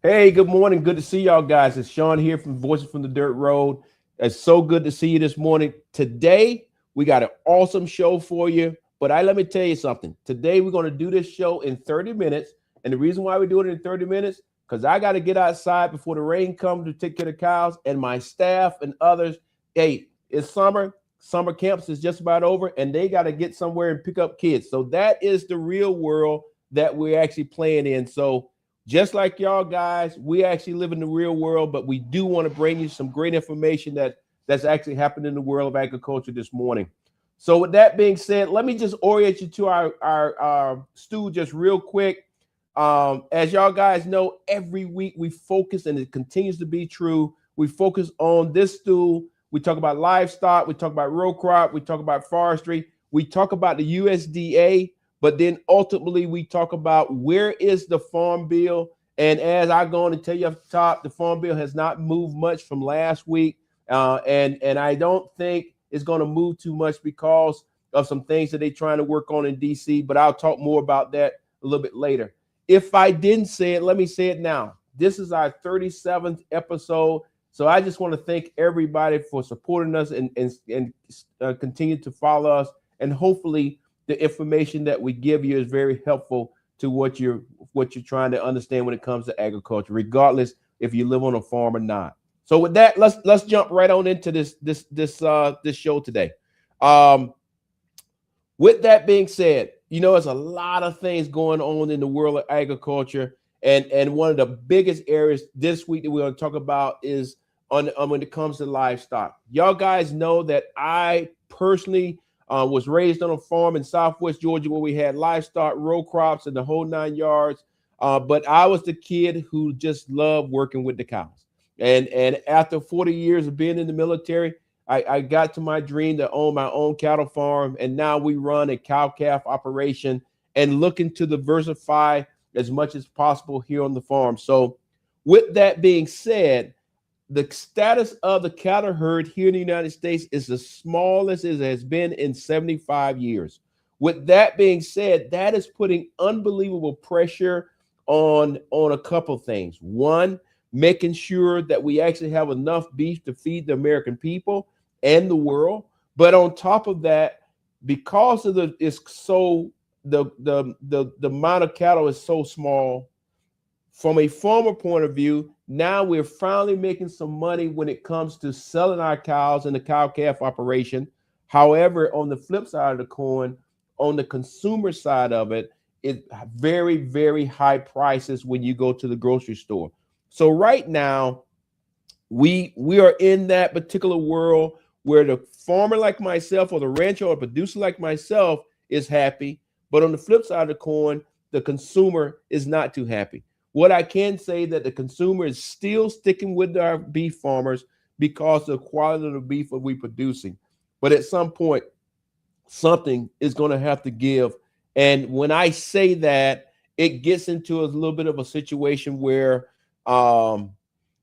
Hey, good morning. Good to see y'all guys. It's Sean here from Voices from the Dirt Road. It's so good to see you this morning. Today, we got an awesome show for you. But let me tell you something. Today, we're going to do this show in 30 minutes. And the reason why we're doing it in 30 minutes, because I got to get outside before the rain comes to take care of the cows and my staff and others. Hey, it's summer. Summer camps is just about over, and they got to get somewhere and pick up kids. So that is the real world that we're actually playing in. So just like y'all guys, we actually live in the real world, but we do want to bring you some great information that's actually happened in the world of agriculture this morning. So with that being said, let me just orient you to our stool just real quick. As y'all guys know, every week we focus, and it continues to be true, we focus on this stool. We talk about livestock, we talk about row crop, we talk about forestry, we talk about the USDA, but then ultimately we talk about where is the farm bill. And as I go on to tell you off the top, the farm bill has not moved much from last week. And I don't think it's going to move too much because of some things that they're trying to work on in DC, but I'll talk more about that a little bit later. If I didn't say it, let me say it now. This is our 37th episode. So I just want to thank everybody for supporting us and continue to follow us. And hopefully the information that we give you is very helpful to what you're trying to understand when it comes to agriculture, regardless if you live on a farm or not. So with that, let's jump right on into this show today. With that being said, there's a lot of things going on in the world of agriculture, and one of the biggest areas this week that we're going to talk about is on when it comes to livestock. Y'all guys know that I personally was raised on a farm in Southwest Georgia where we had livestock, row crops, and the whole 9 yards. But I was the kid who just loved working with the cows. And after 40 years of being in the military, I got to my dream to own my own cattle farm. And now we run a cow-calf operation and looking to diversify as much as possible here on the farm. So with that being said, the status of the cattle herd here in the United States is the smallest it has been in 75 years. With that being said, that is putting unbelievable pressure on a couple of things. One, making sure that we actually have enough beef to feed the American people and the world. But on top of that, because of the amount of cattle is so small, from a farmer point of view, now we're finally making some money when it comes to selling our cows in the cow-calf operation. However, on the flip side of the coin, on the consumer side of it, it's very, very high prices when you go to the grocery store. So right now, we are in that particular world where the farmer like myself or the rancher or producer like myself is happy, but on the flip side of the coin, the consumer is not too happy. What I can say that the consumer is still sticking with our beef farmers because of the quality of the beef that we're producing. But at some point, something is going to have to give. And when I say that, it gets into a little bit of a situation where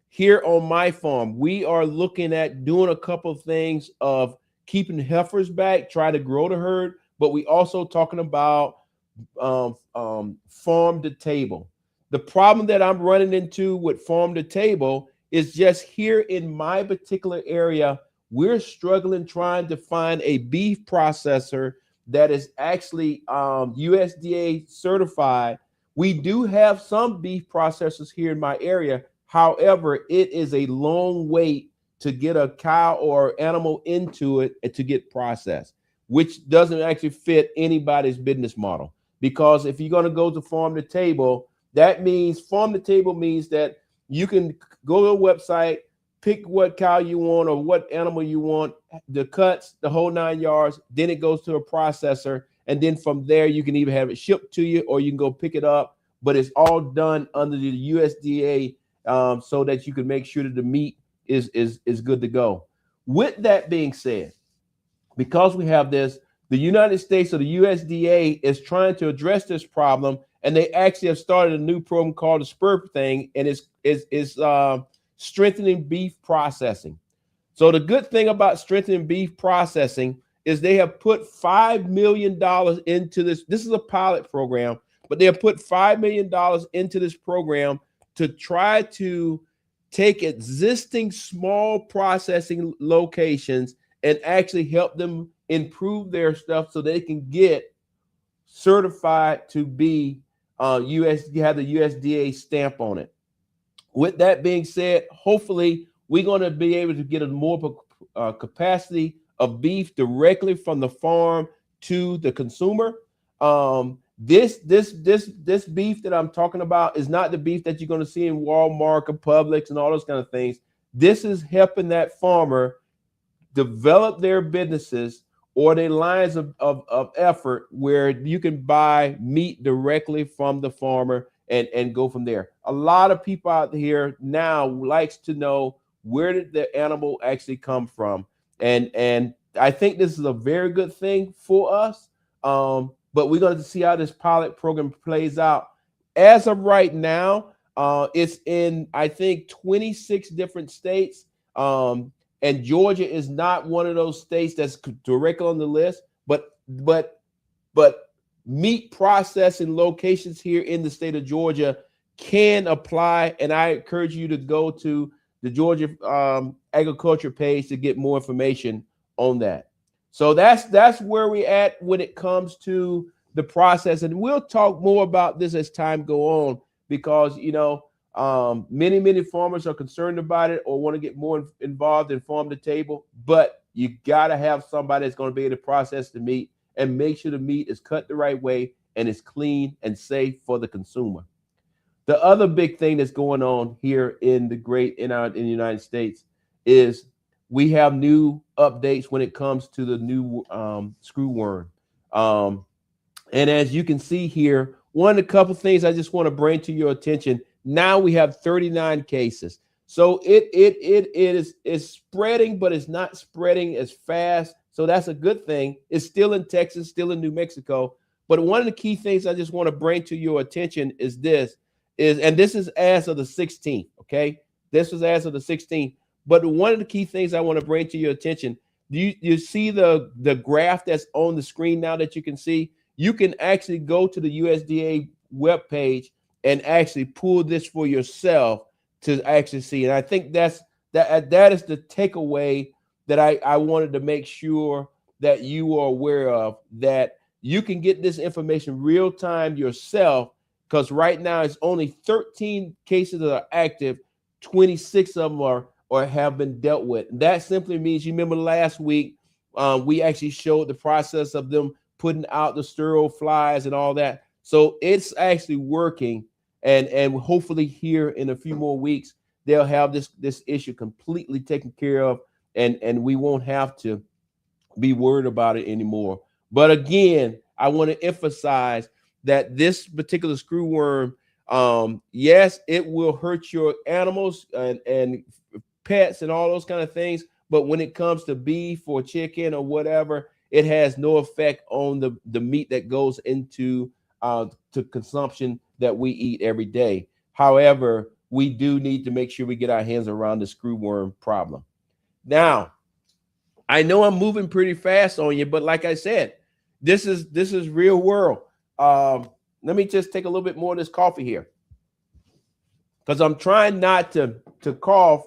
here on my farm, we are looking at doing a couple of things of keeping heifers back, try to grow the herd, but we also talking about farm to table. The problem that I'm running into with farm to table is just here in my particular area, we're struggling trying to find a beef processor that is actually USDA certified. We do have some beef processors here in my area. However, it is a long wait to get a cow or animal into it and to get processed, which doesn't actually fit anybody's business model. Because if you're going to go to farm to table, that means farm to table means that you can go to a website, pick what cow you want or what animal you want, the cuts, the whole 9 yards. Then it goes to a processor. And then from there, you can either have it shipped to you or you can go pick it up. But it's all done under the USDA so that you can make sure that the meat is good to go. With that being said, because we have this, the United States or the USDA is trying to address this problem. And they actually have started a new program called the SPUR thing, and it's strengthening beef processing. So the good thing about strengthening beef processing is they have put $5 million into this. This is a pilot program, but they have put $5 million into this program to try to take existing small processing locations and actually help them improve their stuff so they can get certified to be have the USDA stamp on it. With that being said, hopefully we're going to be able to get a more capacity of beef directly from the farm to the consumer. This beef that I'm talking about is not the beef that you're going to see in Walmart or Publix and all those kind of things. This is helping that farmer develop their businesses or their lines of effort where you can buy meat directly from the farmer and go from there. A lot of people out here now likes to know, where did the animal actually come from? And I think this is a very good thing for us. But we're going to see how this pilot program plays out. As of right now, it's in, I think, 26 different states. And Georgia is not one of those states that's directly on the list, but meat processing locations here in the state of Georgia can apply. And I encourage you to go to the Georgia agriculture page to get more information on that. So that's where we're at when it comes to the process. And we'll talk more about this as time go on, because, many farmers are concerned about it or want to get more involved in farm to table, but you got to have somebody that's going to be able to process the meat and make sure the meat is cut the right way and is clean and safe for the consumer. The other big thing that's going on here in the United States is we have new updates when it comes to the new screwworm. And as you can see here, one of the couple things I just want to bring to your attention. Now we have 39 cases. So it is spreading, but it's not spreading as fast. So that's a good thing. It's still in Texas, still in New Mexico. But one of the key things I just want to bring to your attention is this is as of the 16th, okay? This was as of the 16th. But one of the key things I want to bring to your attention, you see the graph that's on the screen now that you can see? You can actually go to the USDA webpage and actually pull this for yourself to actually see. And I think that is the takeaway that I wanted to make sure that you are aware of, that you can get this information real time yourself, because right now it's only 13 cases that are active, 26 of them are or have been dealt with. And that simply means, you remember last week, we actually showed the process of them putting out the sterile flies and all that. So it's actually working, and hopefully here in a few more weeks, they'll have this issue completely taken care of, and we won't have to be worried about it anymore. But again, I want to emphasize that this particular screwworm, yes, it will hurt your animals and pets and all those kind of things. But when it comes to beef or chicken or whatever, it has no effect on the meat that goes into to consumption that we eat every day. However, we do need to make sure we get our hands around the screwworm problem. Now, I know I'm moving pretty fast on you, but like I said, this is real world. Let me just take a little bit more of this coffee here, because I'm trying not to cough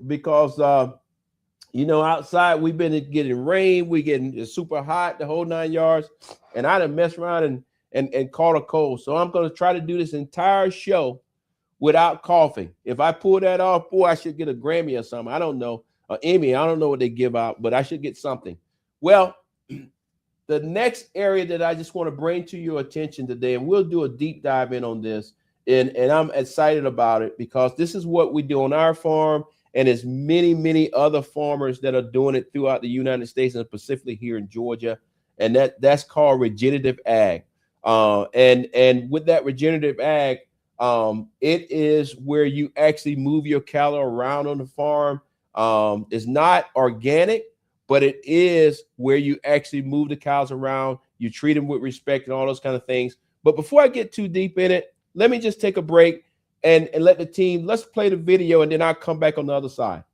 because outside we've been getting rain, we getting super hot, the whole 9 yards, and I done messed around and caught a cold. So I'm going to try to do this entire show without coughing. If I pull that off, boy, I should get a Grammy or something. I don't know, or Emmy. I don't know what they give out, but I should get something. Well, the next area that I just want to bring to your attention today, and we'll do a deep dive in on this, and I'm excited about it because this is what we do on our farm, and there's many, many other farmers that are doing it throughout the United States, and specifically here in Georgia, and that's called regenerative ag. And with that regenerative ag, it is where you actually move your cattle around on the farm. It's not organic, but it is where you actually move the cows around. You treat them with respect and all those kind of things. But before I get too deep in it, let me just take a break and let the team, let's play the video, and then I'll come back on the other side.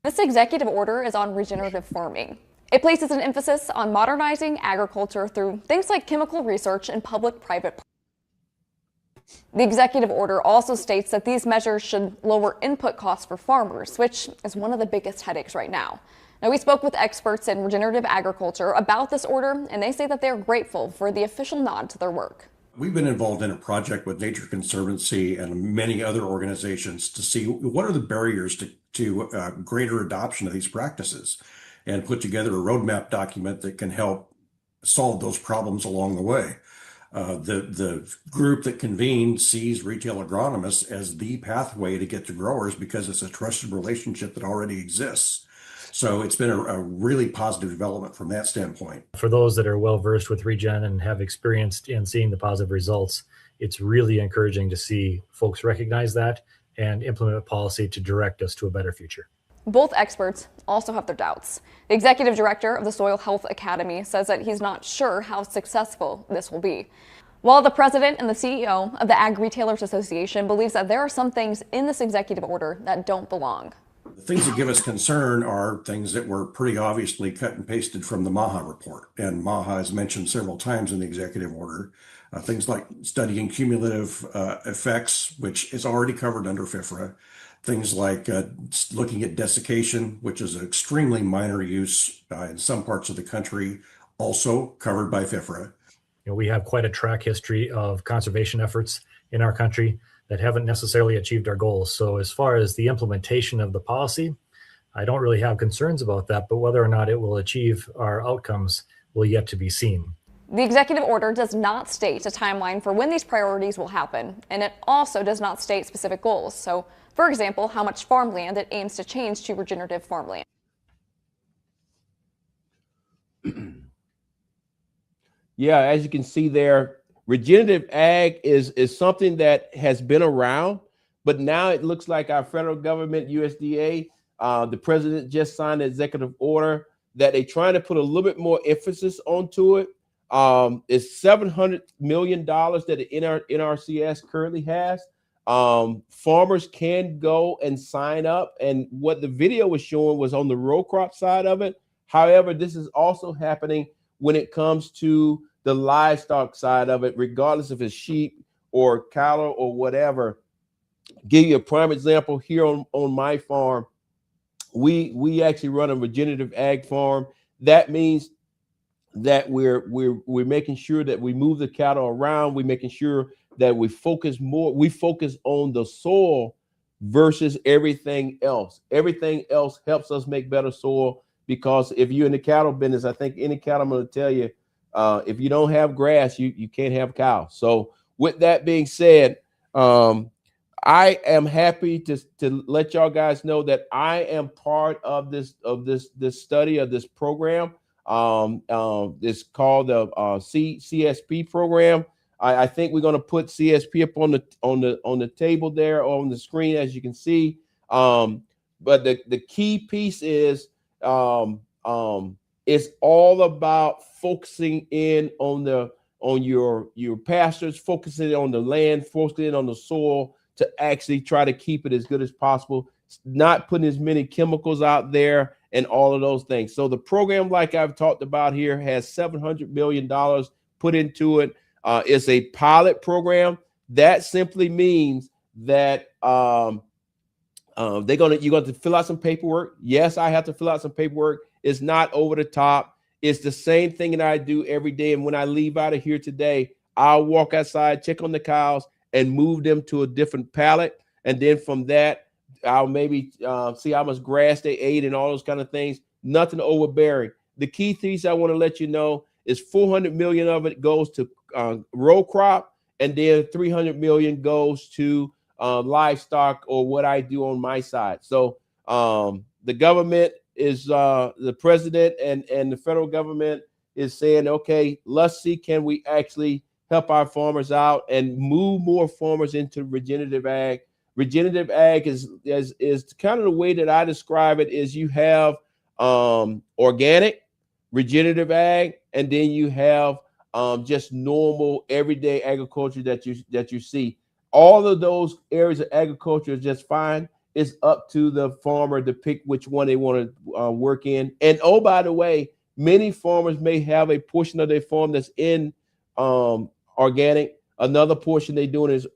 This executive order is on regenerative farming. It places an emphasis on modernizing agriculture through things like chemical research and public-private. The executive order also states that these measures should lower input costs for farmers, which is one of the biggest headaches right now. Now, we spoke with experts in regenerative agriculture about this order, and they say that they're grateful for the official nod to their work. We've been involved in a project with Nature Conservancy and many other organizations to see what are the barriers to greater adoption of these practices, and put together a roadmap document that can help solve those problems along the way. The group that convened sees retail agronomists as the pathway to get to growers because it's a trusted relationship that already exists. So it's been a really positive development from that standpoint. For those that are well versed with regen and have experienced in seeing the positive results, it's really encouraging to see folks recognize that and implement policy to direct us to a better future. Both experts also have their doubts. The executive director of the Soil Health Academy says that he's not sure how successful this will be, while the president and the CEO of the Ag Retailers Association believes that there are some things in this executive order that don't belong. The things that give us concern are things that were pretty obviously cut and pasted from the MAHA report. And MAHA is mentioned several times in the executive order. Things like studying cumulative effects, which is already covered under FIFRA. Things like looking at desiccation, which is an extremely minor use in some parts of the country, also covered by FIFRA. We have quite a track history of conservation efforts in our country that haven't necessarily achieved our goals. So as far as the implementation of the policy, I don't really have concerns about that, but whether or not it will achieve our outcomes will yet to be seen. The executive order does not state a timeline for when these priorities will happen, and it also does not state specific goals. So, for example, how much farmland it aims to change to regenerative farmland. Yeah, as you can see there, regenerative ag is something that has been around, but now it looks like our federal government, USDA, the president just signed an executive order that they're trying to put a little bit more emphasis onto it. It's $700 million that the NRCS currently has. Farmers can go and sign up, and what the video was showing was on the row crop side of it. However, this is also happening when it comes to the livestock side of it, regardless if it's sheep or cattle or whatever. Give you a prime example here on my farm. We actually run a regenerative ag farm. That means that we're making sure that we move the cattle around. We're making sure that we focus on the soil versus everything else. Everything else helps us make better soil, because if you're in the cattle business, I think any cattleman will tell you, if you don't have grass, you can't have cows. So with that being said, I am happy to let y'all guys know that I am part of this study of this program. It's called the CSP program. I think we're going to put CSP up on the table there on the screen, as you can see. But the key piece is it's all about focusing in on your pastures, focusing on the land, focusing on the soil to actually try to keep it as good as possible, not putting as many chemicals out there and all of those things. So the program, like I've talked about here, has $700 million put into it. It's a pilot program. That simply means that you're going to fill out some paperwork. Yes, I have to fill out some paperwork. It's not over the top. It's the same thing that I do every day. And when I leave out of here today, I'll walk outside, check on the cows, and move them to a different pallet. And then from that, I'll maybe see how much grass they ate and all those kind of things. Nothing overbearing. The key piece I want to let you know is 400 million of it goes to row crop, and then 300 million goes to livestock, or what I do on my side. So the government is the president and the federal government is saying, okay, let's see, can we actually help our farmers out and move more farmers into regenerative ag. Regenerative ag is kind of the way that I describe it is you have organic, regenerative ag, and then you have just normal everyday agriculture that you see. All of those areas of agriculture is just fine. It's up to the farmer to pick which one they want to work in. And oh, by the way, many farmers may have a portion of their farm that's in organic. Another portion they're doing is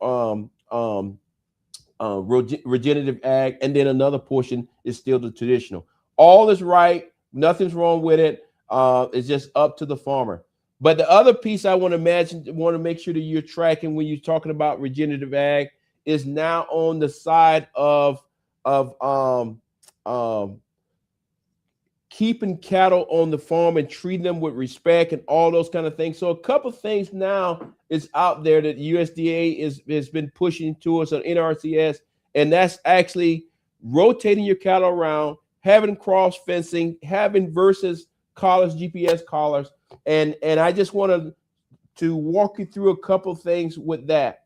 regenerative ag, and then another portion is still the traditional. All is right. Nothing's wrong with it. It's just up to the farmer. But the other piece I want to make sure that you're tracking when you're talking about regenerative ag is now on the side of keeping cattle on the farm and treating them with respect and all those kind of things. So a couple of things now is out there that USDA has been pushing to us on NRCS, and that's actually rotating your cattle around, having cross fencing, having versus collars, GPS collars. And I just wanted to walk you through a couple of things with that.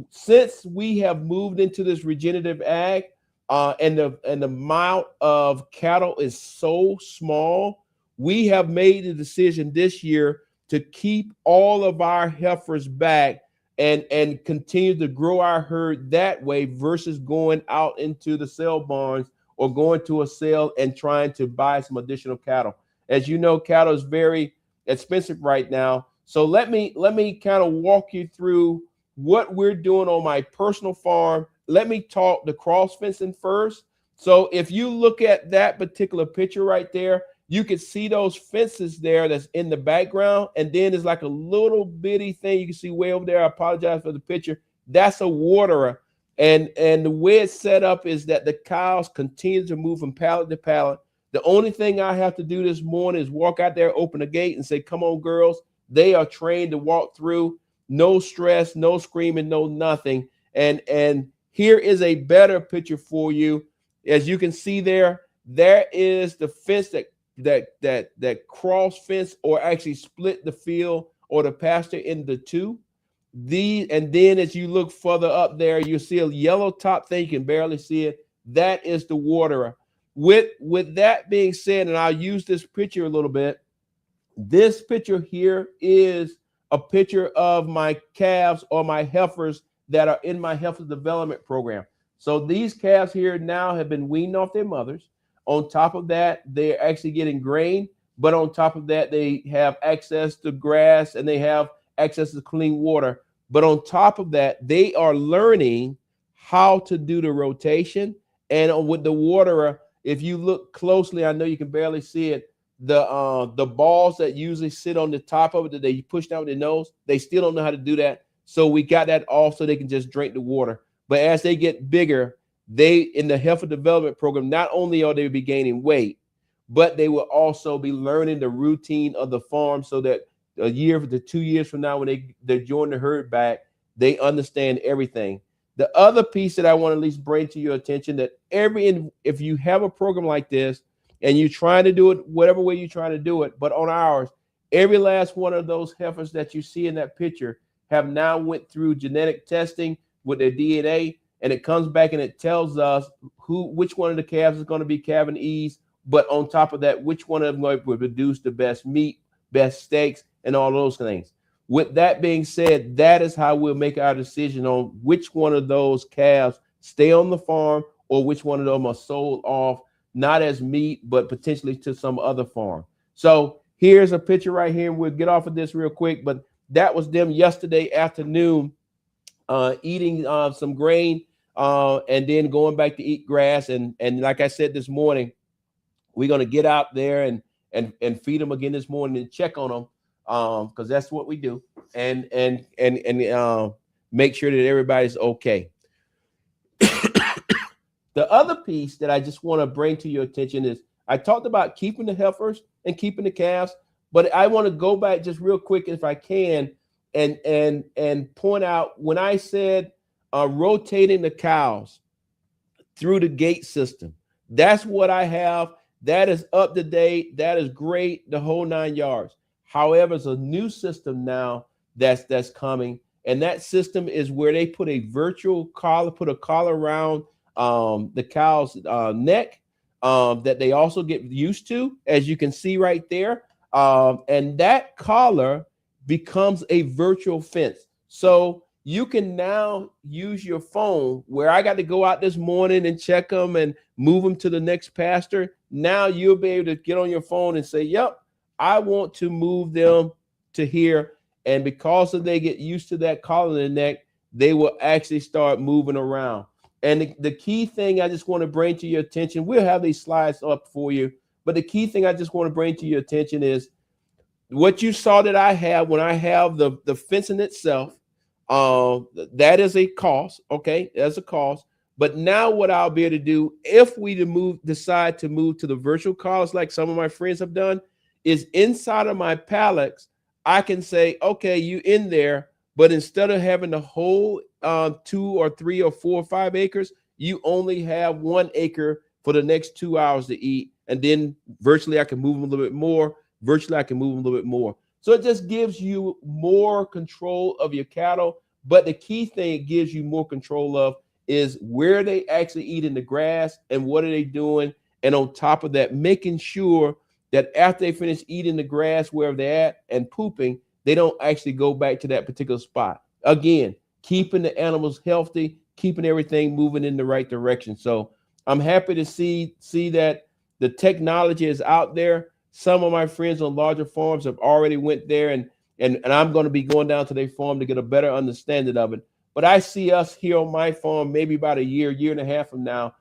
Since we have moved into this regenerative ag, and the amount of cattle is so small, we have made the decision this year to keep all of our heifers back and continue to grow our herd that way versus going out into the sale barns or going to a sale and trying to buy some additional cattle. As you know, cattle is very expensive right now. So let me kind of walk you through what we're doing on my personal farm. Let me talk the cross fencing first. So if you look at that particular picture right there, you can see those fences there that's in the background. And then there's like a little bitty thing you can see way over there. I apologize for the picture. That's a waterer. And the way it's set up is that the cows continue to move from pallet to pallet. The only thing I have to do this morning is walk out there, open the gate and say, come on, girls. They are trained to walk through. No stress, no screaming, no nothing. And here is a better picture for you. As you can see there is the fence that cross fence or actually split the field or the pasture into two. And then as you look further up there, you see a yellow top thing. You can barely see it. That is the waterer. With that being said, and I'll use this picture a little bit. This picture here is a picture of my calves or my heifers that are in my heifer development program. So these calves here now have been weaned off their mothers. On top of that, they're actually getting grain, but on top of that, they have access to grass and they have access to clean water. But on top of that, they are learning how to do the rotation. And with the waterer, if you look closely, I know you can barely see it, the balls that usually sit on the top of it that they push down with their nose, they still don't know how to do that. So we got that off so they can just drink the water. But as they get bigger, they in the heifer development program, not only are they be gaining weight, but they will also be learning the routine of the farm so that a year to 2 years from now, when they join the herd back, they understand everything. The other piece that I want to at least bring to your attention that if you have a program like this and you're trying to do it whatever way you're trying to do it, but on ours, every last one of those heifers that you see in that picture have now went through genetic testing with their DNA, and it comes back and it tells us which one of the calves is going to be calving ease, but on top of that, which one of them going to produce the best meat, best steaks, and all those things. With that being said, that is how we'll make our decision on which one of those calves stay on the farm or which one of them are sold off, not as meat, but potentially to some other farm. So here's a picture right here. We'll get off of this real quick, but that was them yesterday afternoon eating some grain and then going back to eat grass. And like I said this morning, we're going to get out there and feed them again this morning and check on them because that's what we do and make sure that everybody's okay. The other piece that I just want to bring to your attention is I talked about keeping the heifers and keeping the calves, but I want to go back just real quick if I can and point out when I said rotating the cows through the gate system. That's what I have. That is up to date. That is great. The whole 9 yards. However, it's a new system now that's coming, and that system is where they put a virtual collar, put a collar around the cow's neck that they also get used to, as you can see right there. And that collar becomes a virtual fence. So you can now use your phone where I got to go out this morning and check them and move them to the next pasture. Now you'll be able to get on your phone and say, yep, I want to move them to here. And because of they get used to that collar in their neck, they will actually start moving around. And the key thing I just want to bring to your attention, we'll have these slides up for you, but the key thing I just want to bring to your attention is what you saw that I have when I have the fencing itself. That is a cost. Okay, that's a cost. But now what I'll be able to do if we decide to move to the virtual collars like some of my friends have done is inside of my pallets, I can say, okay, you in there, but instead of having the whole 2 or 3 or 4 or 5 acres, you only have 1 acre for the next 2 hours to eat. And then virtually I can move them a little bit more. Virtually I can move them a little bit more. So it just gives you more control of your cattle. But the key thing it gives you more control of is where they actually eat in the grass and what are they doing. And on top of that, making sure that after they finish eating the grass wherever they're at and pooping, they don't actually go back to that particular spot. Again, keeping the animals healthy, keeping everything moving in the right direction. So I'm happy to see that the technology is out there. Some of my friends on larger farms have already went there, and I'm going to be going down to their farm to get a better understanding of it. But I see us here on my farm maybe about a year and a half from now.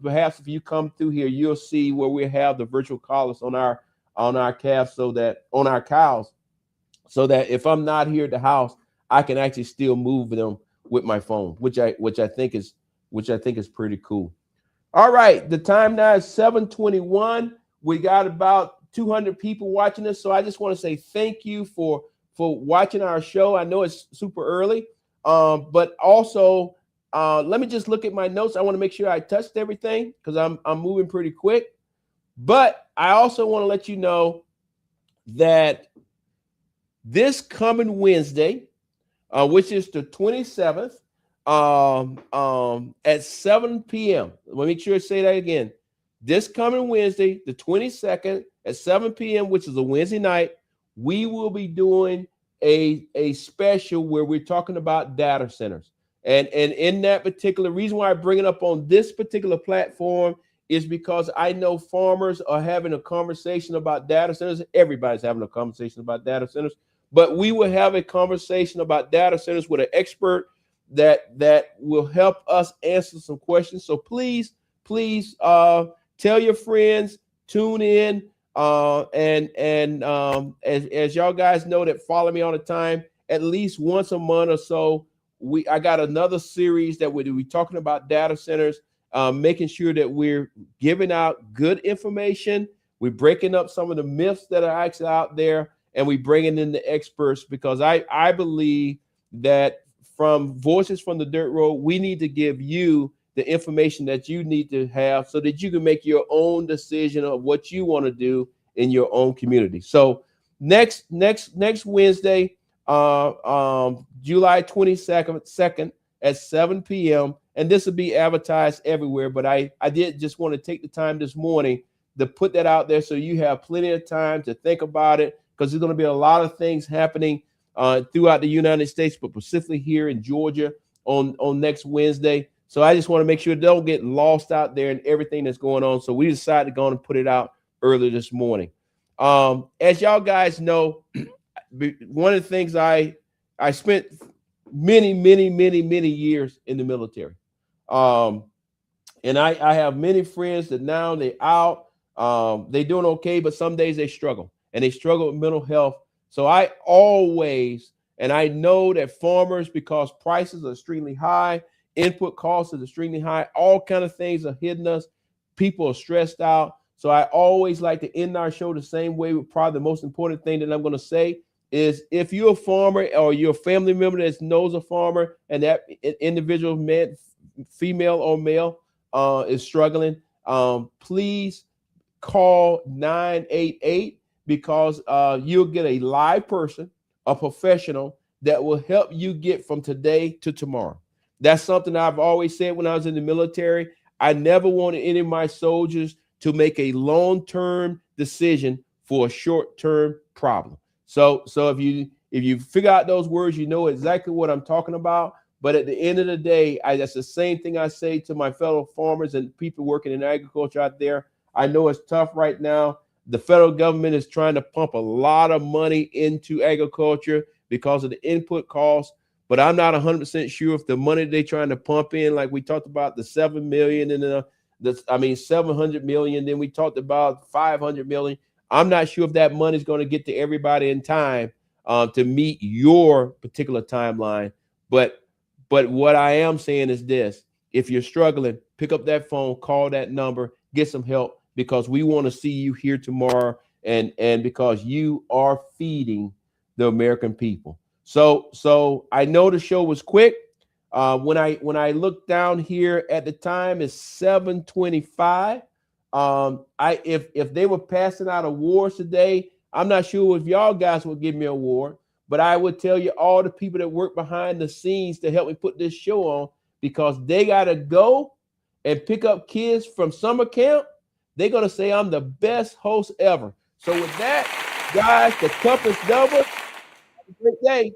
Perhaps if you come through here, you'll see where we have the virtual collars on our calves, so that on our cows, so that if I'm not here at the house, I can actually still move them with my phone, which I think is pretty cool. All right, the time now is 7:21. We got about 200 people watching us, so I just want to say thank you for watching our show. I know it's super early, but also let me just look at my notes. I want to make sure I touched everything because I'm moving pretty quick. But I also want to let you know that this coming Wednesday, which is the 27th, at 7 p.m. Let me make sure I say that again. This coming Wednesday, the 22nd at 7 p.m., which is a Wednesday night, we will be doing a special where we're talking about data centers. And in that particular reason why I bring it up on this particular platform is because I know farmers are having a conversation about data centers. Everybody's having a conversation about data centers, but we will have a conversation about data centers with an expert that will help us answer some questions. So please, tell your friends, tune in, and as y'all guys know that follow me all the time, at least once a month or so, I got another series that we'll be talking about data centers, making sure that we're giving out good information. We're breaking up some of the myths that are actually out there, and we bringing in the experts, because I believe that from Voices from the Dirt Road, we need to give you the information that you need to have so that you can make your own decision of what you want to do in your own community. So next Wednesday, July 22nd at 7 p.m. And this will be advertised everywhere. But I did just want to take the time this morning to put that out there so you have plenty of time to think about it, because there's going to be a lot of things happening throughout the United States, but specifically here in Georgia on next Wednesday. So I just want to make sure they don't get lost out there in everything that's going on. So we decided to go on and put it out early this morning. As y'all guys know, one of the things I spent many years in the military. And I have many friends that now they're out. They're doing okay, but some days they struggle, and they struggle with mental health. So I always, and I know that farmers, because prices are extremely high, input costs are extremely high, all kind of things are hitting us. People are stressed out. So I always like to end our show the same way. Probably the most important thing that I'm going to say is, if you're a farmer or you're a family member that knows a farmer and that individual, man, female or male, is struggling, please call 988, because you'll get a live person, a professional that will help you get from today to tomorrow. That's something I've always said when I was in the military. I never wanted any of my soldiers to make a long-term decision for a short-term problem. So if you figure out those words, you know exactly what I'm talking about. But at the end of the day, that's the same thing I say to my fellow farmers and people working in agriculture out there. I know it's tough right now. The federal government is trying to pump a lot of money into agriculture because of the input costs, but I'm not 100% sure if the money they're trying to pump in, like we talked about the 7 million and 700 million, then we talked about 500 million. I'm not sure if that money is going to get to everybody in time to meet your particular timeline. But what I am saying is this: if you're struggling, pick up that phone, call that number, get some help, because we want to see you here tomorrow, and because you are feeding the American people. So I know the show was quick. When I look down here at the time, it's 7:25. If they were passing out awards today, I'm not sure if y'all guys would give me an award, but I would tell you all the people that work behind the scenes to help me put this show on, because they got to go and pick up kids from summer camp. They're going to say I'm the best host ever. So with that, guys, the cup is double. Have a great day.